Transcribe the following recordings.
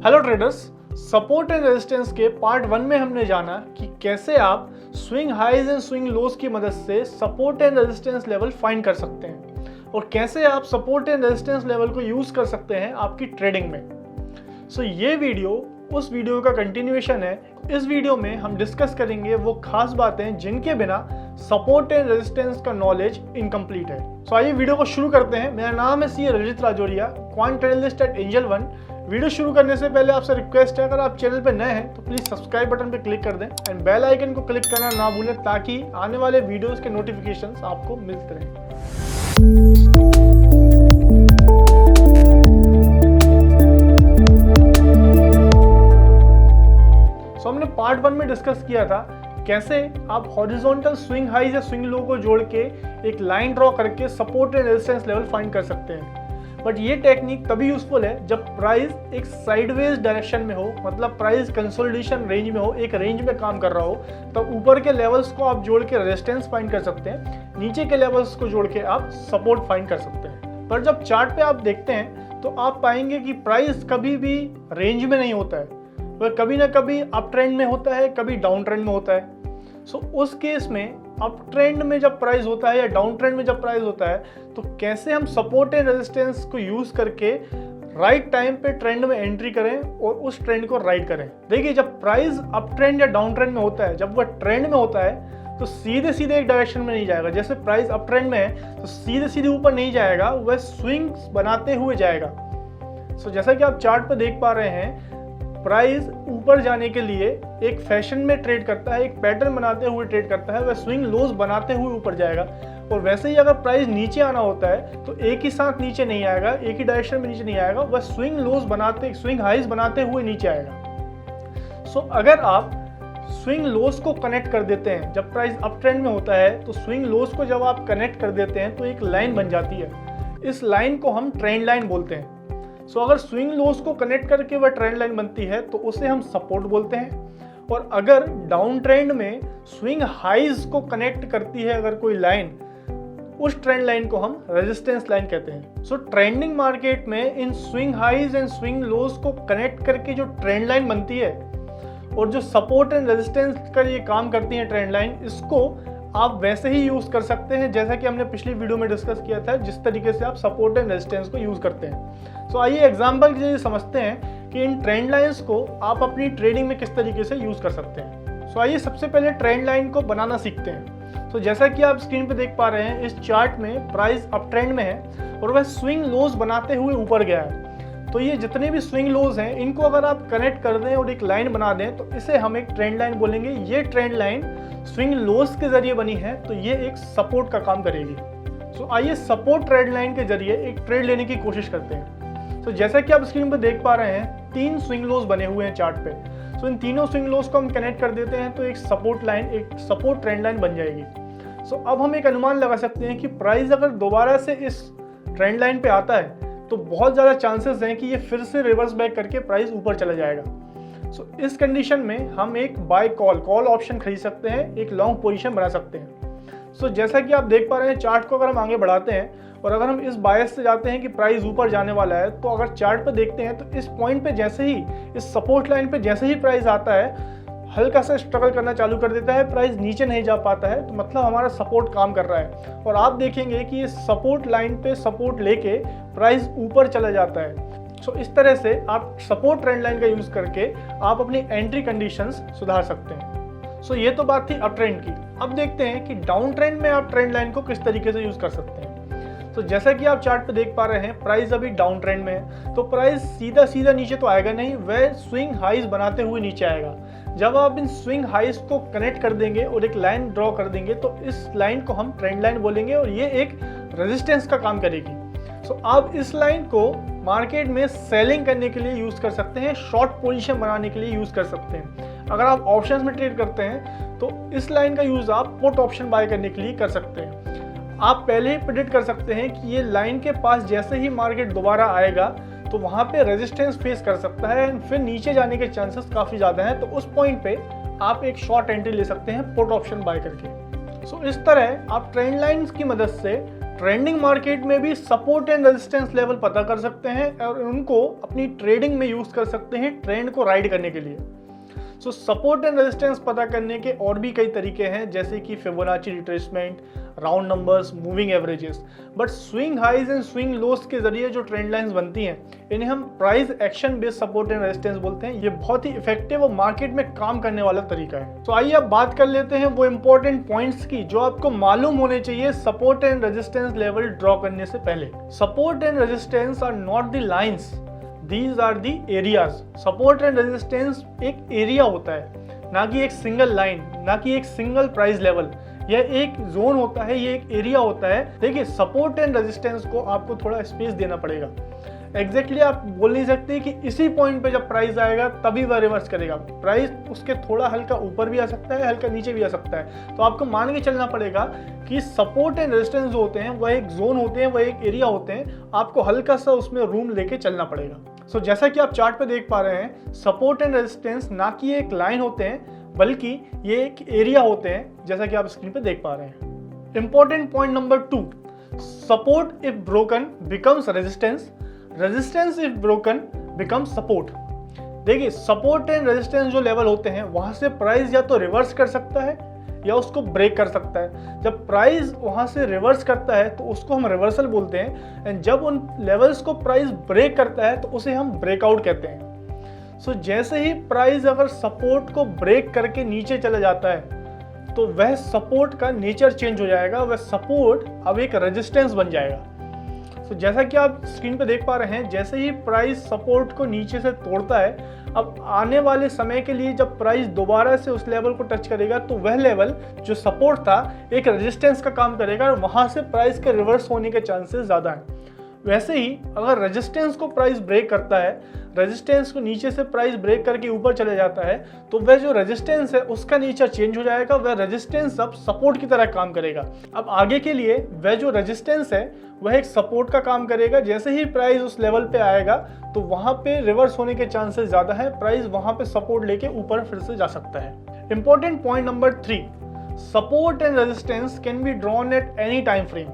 Hello traders, support and resistance के part 1 में हमने जाना कि कैसे आप स्विंग हाइज एंड स्विंग लोज की मदद से support and resistance level find कर सकते हैं और कैसे आप सपोर्ट एंड रेजिस्टेंस लेवल को यूज कर सकते हैं आपकी ट्रेडिंग में। ये वीडियो उस वीडियो का कंटिन्यूएशन है। इस वीडियो में हम डिस्कस करेंगे वो खास बातें जिनके बिना सपोर्ट एंड रेजिस्टेंस का नॉलेज इनकम्प्लीट है। आइए वीडियो को शुरू करते हैं। मेरा नाम है C Rajit Rajauria, quant analyst at Angel One. वीडियो शुरू करने से पहले आपसे रिक्वेस्ट है, अगर आप चैनल पर नए हैं तो प्लीज सब्सक्राइब बटन पर क्लिक कर दें एंड बेल आइकन को क्लिक करना ना भूलें ताकि आने वाले वीडियोस के नोटिफिकेशंस आपको मिलते रहें। हमने पार्ट 1 में डिस्कस किया था कैसे आप हॉरिजॉन्टल स्विंग हाइज या स्विंग लो को जोड़ के एक लाइन ड्रॉ करके support and resistance level find कर सकते हैं। बट ये टेक्निक तभी यूजफुल है जब प्राइस एक साइडवेज डायरेक्शन में हो, मतलब प्राइस कंसोलिडेशन रेंज में हो, एक रेंज में काम कर रहा हो। तब ऊपर के लेवल्स को आप जोड़ के रेजिस्टेंस फाइंड कर सकते हैं, नीचे के लेवल्स को जोड़ के आप सपोर्ट फाइंड कर सकते हैं। पर जब चार्ट पे आप देखते हैं तो आप पाएंगे कि प्राइस कभी भी रेंज में नहीं होता है, वह कभी ना कभी अप ट्रेंड में होता है, कभी डाउन ट्रेंड में होता है। उस केस में अप ट्रेंड में जब प्राइस होता है या डाउन ट्रेंड में जब प्राइस होता है तो कैसे हम सपोर्ट एंड रेजिस्टेंस को यूज करके राइट टाइम पे ट्रेंड में एंट्री करें और उस ट्रेंड को राइड करें। देखिए, जब प्राइस अप ट्रेंड या डाउन ट्रेंड में होता है, जब वह ट्रेंड में होता है तो सीधे सीधे एक डायरेक्शन में नहीं जाएगा। जैसे प्राइस अप ट्रेंड में है तो सीधे सीधे ऊपर नहीं जाएगा, वह स्विंग्स बनाते हुए जाएगा। जैसा कि आप चार्ट पर देख पा रहे हैं, प्राइस ऊपर जाने के लिए एक फैशन में ट्रेड करता है, एक पैटर्न बनाते हुए ट्रेड करता है, वह स्विंग लोज बनाते हुए ऊपर जाएगा। और वैसे ही अगर प्राइस नीचे आना होता है तो एक ही साथ नीचे नहीं आएगा, एक ही डायरेक्शन में नीचे नहीं आएगा, वह स्विंग लोज बनाते, स्विंग हाइज बनाते हुए नीचे आएगा। अगर आप स्विंग लोज को कनेक्ट कर देते हैं, जब प्राइस अप ट्रेंड में होता है तो स्विंग लोज को जब आप कनेक्ट कर देते हैं तो एक लाइन बन जाती है। इस लाइन को हम ट्रेंड लाइन बोलते हैं। अगर स्विंग लोज को कनेक्ट करके वह ट्रेंड लाइन बनती है तो उसे हम सपोर्ट बोलते हैं। और अगर डाउन ट्रेंड में स्विंग हाइज को कनेक्ट करती है अगर कोई लाइन, उस ट्रेंड लाइन को हम रेजिस्टेंस लाइन कहते हैं। ट्रेंडिंग मार्केट में इन swing highs and swing lows को कनेक्ट करके जो ट्रेंड लाइन बनती है और जो सपोर्ट एंड रेजिस्टेंस का ये काम करती है ट्रेंड लाइन, इसको आप वैसे ही यूज कर सकते हैं जैसा कि हमने पिछली वीडियो में डिस्कस किया था, जिस तरीके से आप सपोर्ट एंड रेजिस्टेंस को यूज करते हैं। आइए एग्जांपल के लिए समझते हैं कि इन ट्रेंड लाइंस को आप अपनी ट्रेडिंग में किस तरीके से यूज कर सकते हैं। आइए सबसे पहले ट्रेंड लाइन को बनाना सीखते हैं। जैसा कि आप स्क्रीन पे देख पा रहे हैं, इस चार्ट में प्राइस अप ट्रेंड में है और वह स्विंग लोज बनाते हुए ऊपर गया है। तो ये जितने भी स्विंग लोज हैं, इनको अगर आप कनेक्ट कर दें और एक लाइन बना दें तो इसे हम एक ट्रेंड लाइन बोलेंगे। ये ट्रेंड लाइन स्विंग लोज के जरिए बनी है तो ये एक सपोर्ट का काम करेगी। आइए सपोर्ट ट्रेंड लाइन के जरिए एक ट्रेड लेने की कोशिश करते हैं। जैसा कि आप स्क्रीन पर देख पा रहे हैं, 3 स्विंग लोज बने हुए हैं चार्ट पे। इन तीनों स्विंग लोज को हम कनेक्ट कर देते हैं तो एक सपोर्ट लाइन, एक सपोर्ट ट्रेंड लाइन बन जाएगी। अब हम एक अनुमान लगा सकते हैं कि प्राइस अगर दोबारा से इस ट्रेंड लाइन पे आता है तो बहुत ज़्यादा चांसेस हैं कि ये फिर से रिवर्स बैक करके प्राइस ऊपर चला जाएगा। इस कंडीशन में हम एक बाय कॉल ऑप्शन खरीद सकते हैं, एक लॉन्ग पोजीशन बना सकते हैं। जैसा कि आप देख पा रहे हैं, चार्ट को अगर हम आगे बढ़ाते हैं और अगर हम इस बायस से जाते हैं कि प्राइस ऊपर जाने वाला है, तो अगर चार्ट पे देखते हैं तो इस पॉइंट पे जैसे ही, इस सपोर्ट लाइन पे जैसे ही प्राइस आता है, हल्का सा स्ट्रगल करना चालू कर देता है, प्राइस नीचे नहीं जा पाता है, तो मतलब हमारा सपोर्ट काम कर रहा है। और आप देखेंगे कि इस सपोर्ट लाइन पे सपोर्ट लेके प्राइस ऊपर चला जाता है। इस तरह से आप सपोर्ट ट्रेंड लाइन का यूज करके आप अपनी एंट्री कंडीशंस सुधार सकते हैं। ये तो बात थी अप ट्रेंड की। अब देखते हैं कि डाउन ट्रेंड में आप ट्रेंड लाइन को किस तरीके से यूज कर सकते हैं। जैसा कि आप चार्ट पे देख पा रहे हैं, प्राइस अभी डाउन ट्रेंड में है तो प्राइस सीधा सीधा नीचे तो आएगा नहीं, वह स्विंग हाइज बनाते हुए नीचे आएगा। जब आप इन स्विंग हाइज को कनेक्ट कर देंगे और एक लाइन ड्रॉ कर देंगे तो इस लाइन को हम ट्रेंड लाइन बोलेंगे और ये एक रेजिस्टेंस का काम करेगी। आप इस लाइन को मार्केट में सेलिंग करने के लिए यूज कर सकते हैं, शॉर्ट पोजीशन बनाने के लिए यूज कर सकते हैं। अगर आप ऑप्शंस में ट्रेड करते हैं तो इस लाइन का यूज आप पुट ऑप्शन बाय करने के लिए कर सकते हैं। आप पहले ही प्रेडिक्ट कर सकते हैं कि ये लाइन के पास जैसे ही मार्केट दोबारा आएगा तो वहां पे रेजिस्टेंस फेस कर सकता है एंड फिर नीचे जाने के चांसेस काफी ज्यादा हैं। तो उस पॉइंट पे आप एक शॉर्ट एंट्री ले सकते हैं पुट ऑप्शन बाय करके। इस तरह आप ट्रेंड लाइंस की मदद से ट्रेंडिंग मार्केट में भी सपोर्ट एंड रेजिस्टेंस लेवल पता कर सकते हैं और उनको अपनी ट्रेडिंग में यूज कर सकते हैं ट्रेंड को राइड करने के लिए। सो सपोर्ट एंड रेजिस्टेंस पता करने के और भी कई तरीके हैं, जैसे कि Fibonacci retracement, round numbers, moving averages. But swing highs and swing lows के जरिए जो ट्रेंड लाइंस बनती हैं, इन्हें हम price action based support and resistance बोलते हैं। ये बहुत ही इफेक्टिव और मार्केट में काम करने वाला तरीका है। तो आइए अब बात कर लेते हैं वो इंपॉर्टेंट पॉइंट्स की जो आपको मालूम होने चाहिए support and resistance level draw करने से पहले। Support and resistance are not the lines, these are the areas. Support and resistance एक एरिया होता है, ना कि एक सिंगल लाइन, ना कि एक सिंगल प्राइस लेवल। यह एक जोन होता है, ये एक एरिया होता है। देखिए सपोर्ट एंड रेजिस्टेंस को आपको थोड़ा स्पेस देना पड़ेगा। एग्जैक्टली आप बोल नहीं सकते कि इसी पॉइंट पे जब प्राइस आएगा तभी वह रिवर्स करेगा। प्राइस उसके थोड़ा हल्का ऊपर भी आ सकता है, हल्का नीचे भी आ सकता है। तो आपको मान के चलना पड़ेगा कि सपोर्ट एंड रेजिस्टेंस जो होते हैं वह एक जोन होते हैं, वह एक एरिया होते हैं। आपको हल्का सा उसमें रूम लेके चलना पड़ेगा। सो जैसा कि आप चार्ट पे देख पा रहे हैं, सपोर्ट एंड रेजिस्टेंस ना कि एक लाइन होते हैं बल्कि ये एक एरिया होते हैं, जैसा कि आप स्क्रीन पे देख पा रहे हैं। Important point number 2, support if broken becomes resistance, resistance if broken becomes support. देखिए सपोर्ट एंड रेजिस्टेंस जो लेवल होते हैं वहां से प्राइस या तो रिवर्स कर सकता है या उसको ब्रेक कर सकता है। जब प्राइस वहां से रिवर्स करता है तो उसको हम रिवर्सल बोलते हैं, एंड जब उन लेवल्स को प्राइस ब्रेक करता है तो उसे हम ब्रेकआउट कहते हैं। सो जैसे ही प्राइस अगर सपोर्ट को ब्रेक करके नीचे चला जाता है तो वह सपोर्ट का नेचर चेंज हो जाएगा, वह सपोर्ट अब एक रेजिस्टेंस बन जाएगा। सो जैसा कि आप स्क्रीन पे देख पा रहे हैं, जैसे ही प्राइस सपोर्ट को नीचे से तोड़ता है, अब आने वाले समय के लिए जब प्राइस दोबारा से उस लेवल को टच करेगा तो वह लेवल जो सपोर्ट था एक रेजिस्टेंस का काम करेगा और वहां से प्राइस के रिवर्स होने के चांसेस ज़्यादा हैं। वैसे ही अगर रेजिस्टेंस को प्राइस ब्रेक करता है, रेजिस्टेंस को नीचे से प्राइस ब्रेक करके ऊपर चले जाता है, तो वह जो रेजिस्टेंस है उसका नेचर चेंज हो जाएगा। वह रेजिस्टेंस अब सपोर्ट की तरह काम करेगा। अब आगे के लिए वह जो रेजिस्टेंस है वह एक सपोर्ट का काम करेगा। जैसे ही प्राइस उस लेवल पे आएगा तो वहां पे रिवर्स होने के चांसेस ज़्यादा है, प्राइस वहां पे सपोर्ट लेके ऊपर फिर से जा सकता है। Important point number 3, support and resistance can be drawn at any time frame.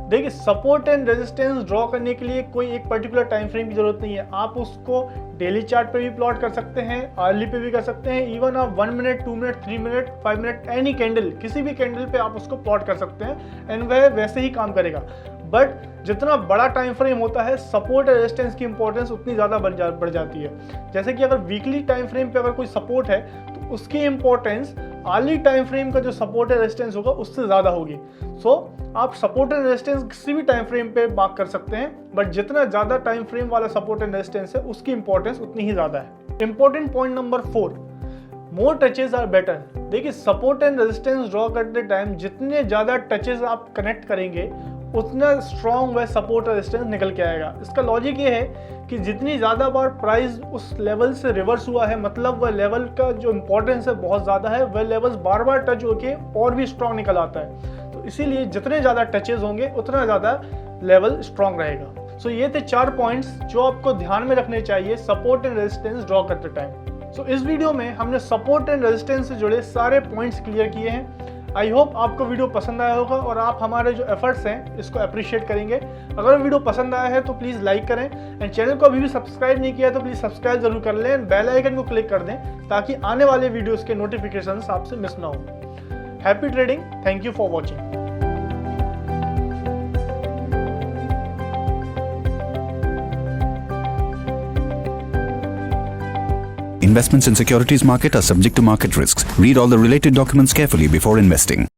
देखिए सपोर्ट एंड रेजिस्टेंस ड्रॉ करने के लिए कोई एक पर्टिकुलर टाइम फ्रेम की जरूरत नहीं है। आप उसको डेली चार्ट पे भी प्लॉट कर सकते हैं, अर्ली पे भी कर सकते हैं, इवन आप 1 minute, 2 minute, 3 minute, 5 minute, any candle, किसी भी कैंडल पे आप उसको प्लॉट कर सकते हैं एंड वह वैसे ही काम करेगा। बट जितना बड़ा टाइम फ्रेम होता है सपोर्ट और रेजिस्टेंस की इंपॉर्टेंस उतनी ज़्यादा बढ़ जाती है। जैसे कि अगर वीकली टाइम फ्रेम पे अगर कोई सपोर्ट है तो उसकी इंपॉर्टेंस अर्ली टाइम फ्रेम का जो सपोर्ट और रेजिस्टेंस होगा उससे ज़्यादा होगी। सो आप सपोर्ट एंड रेजिस्टेंस किसी भी टाइम फ्रेम पे मार्क कर सकते हैं, बट जितना ज़्यादा टाइम फ्रेम वाला सपोर्ट एंड रेजिस्टेंस है उसकी इंपॉर्टेंस उतनी ही ज़्यादा है। Important point number 4, more touches are better. देखिए सपोर्ट एंड रेजिस्टेंस ड्रॉ करते टाइम जितने ज़्यादा टचेज आप कनेक्ट करेंगे उतना स्ट्रॉन्ग वह सपोर्ट और रेजिस्टेंस निकल के आएगा। इसका लॉजिक ये है कि जितनी ज़्यादा बार प्राइस उस लेवल से रिवर्स हुआ है, मतलब वह लेवल का जो इंपॉर्टेंस है बहुत ज़्यादा है, वह लेवल्स बार बार टच होके और भी स्ट्रॉन्ग निकल आता है। तो इसीलिए जितने ज़्यादा टचेज होंगे उतना ज़्यादा लेवल स्ट्रॉन्ग रहेगा। सो ये थे 4 पॉइंट्स जो आपको ध्यान में रखने चाहिए सपोर्ट एंड रेजिस्टेंस ड्रॉ करते टाइम। सो इस वीडियो में हमने सपोर्ट एंड रेजिस्टेंस से जुड़े सारे पॉइंट्स क्लियर किए हैं। आई होप आपको वीडियो पसंद आया होगा और आप हमारे जो एफर्ट्स हैं इसको अप्रिशिएट करेंगे। अगर वीडियो पसंद आया है तो प्लीज़ लाइक करें एंड चैनल को अभी भी सब्सक्राइब नहीं किया तो प्लीज़ सब्सक्राइब जरूर कर लें एंड बेल आइकन को क्लिक कर दें ताकि आने वाले वीडियोस के नोटिफिकेशंस आपसे मिस ना हो। Happy trading, thank you for watching. Investments in securities market are subject to market risks. Read all the related documents carefully before investing.